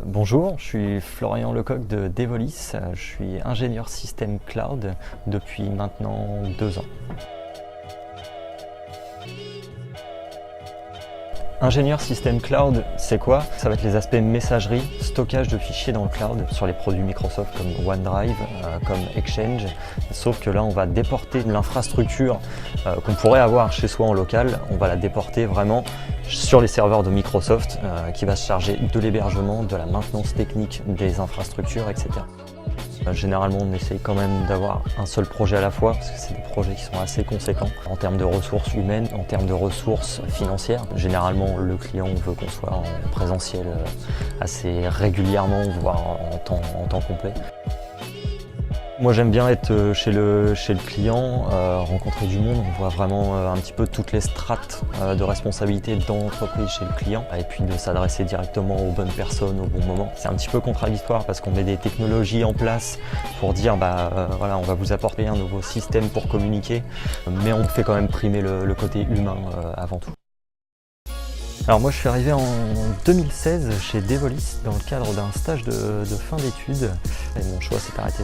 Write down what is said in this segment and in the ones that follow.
Bonjour, je suis Florian Lecoq de Devolis, je suis ingénieur système cloud depuis maintenant 2 ans. Ingénieur système cloud, c'est quoi? Ça va être les aspects messagerie, stockage de fichiers dans le cloud sur les produits Microsoft comme OneDrive, comme Exchange. Sauf que là, on va déporter l'infrastructure qu'on pourrait avoir chez soi en local, on va la déporter vraiment sur les serveurs de Microsoft qui va se charger de l'hébergement, de la maintenance technique des infrastructures, etc. Généralement, on essaye quand même d'avoir un seul projet à la fois parce que c'est des projets qui sont assez conséquents en termes de ressources humaines, en termes de ressources financières. Généralement, le client veut qu'on soit en présentiel assez régulièrement, voire en temps complet. Moi j'aime bien être chez le client, rencontrer du monde, on voit vraiment un petit peu toutes les strates de responsabilité dans l'entreprise chez le client et puis de s'adresser directement aux bonnes personnes au bon moment. C'est un petit peu contradictoire parce qu'on met des technologies en place pour dire voilà, on va vous apporter un nouveau système pour communiquer, mais on fait quand même primer le côté humain avant tout. Alors moi je suis arrivé en 2016 chez Devolis dans le cadre d'un stage de fin d'études et mon choix s'est arrêté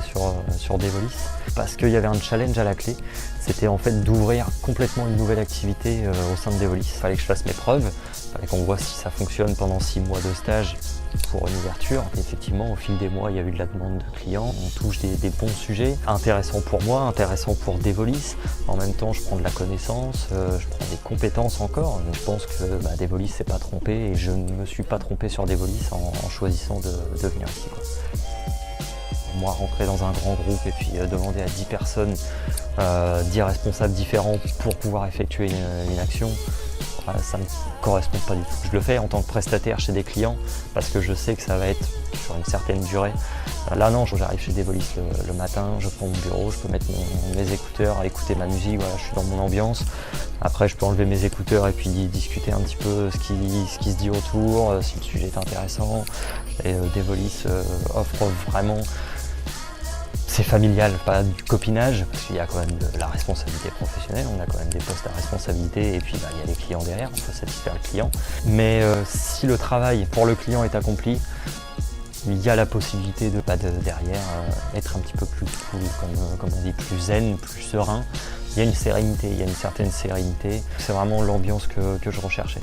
sur Devolis parce qu'il y avait un challenge à la clé, c'était en fait d'ouvrir complètement une nouvelle activité au sein de Devolis. Il fallait que je fasse mes preuves, il fallait qu'on voit si ça fonctionne pendant 6 mois de stage pour une ouverture. Et effectivement, au fil des mois, il y a eu de la demande de clients. On touche des bons sujets, intéressants pour moi, intéressants pour Devolis. En même temps, je prends de la connaissance, je prends des compétences encore. Donc, je pense que Devolis s'est pas trompé et je ne me suis pas trompé sur Devolis en choisissant de venir ici, quoi. Moi, rentrer dans un grand groupe et puis demander à 10 personnes, 10 responsables différents pour pouvoir effectuer une action, ça ne me correspond pas du tout. Je le fais en tant que prestataire chez des clients parce que je sais que ça va être sur une certaine durée. Là non, j'arrive chez Devolis le matin, je prends mon bureau, je peux mettre mes écouteurs, écouter ma musique, voilà, je suis dans mon ambiance. Après je peux enlever mes écouteurs et puis discuter un petit peu ce qui se dit autour, si le sujet est intéressant. Et Devolis offre vraiment... C'est familial, pas du copinage, parce qu'il y a quand même de la responsabilité professionnelle, on a quand même des postes à responsabilité et puis il y a les clients derrière, il faut satisfaire le client. Mais si le travail pour le client est accompli, il y a la possibilité de derrière être un petit peu plus cool, comme on dit, plus zen, plus serein. Il y a une sérénité, il y a une certaine sérénité. C'est vraiment l'ambiance que je recherchais.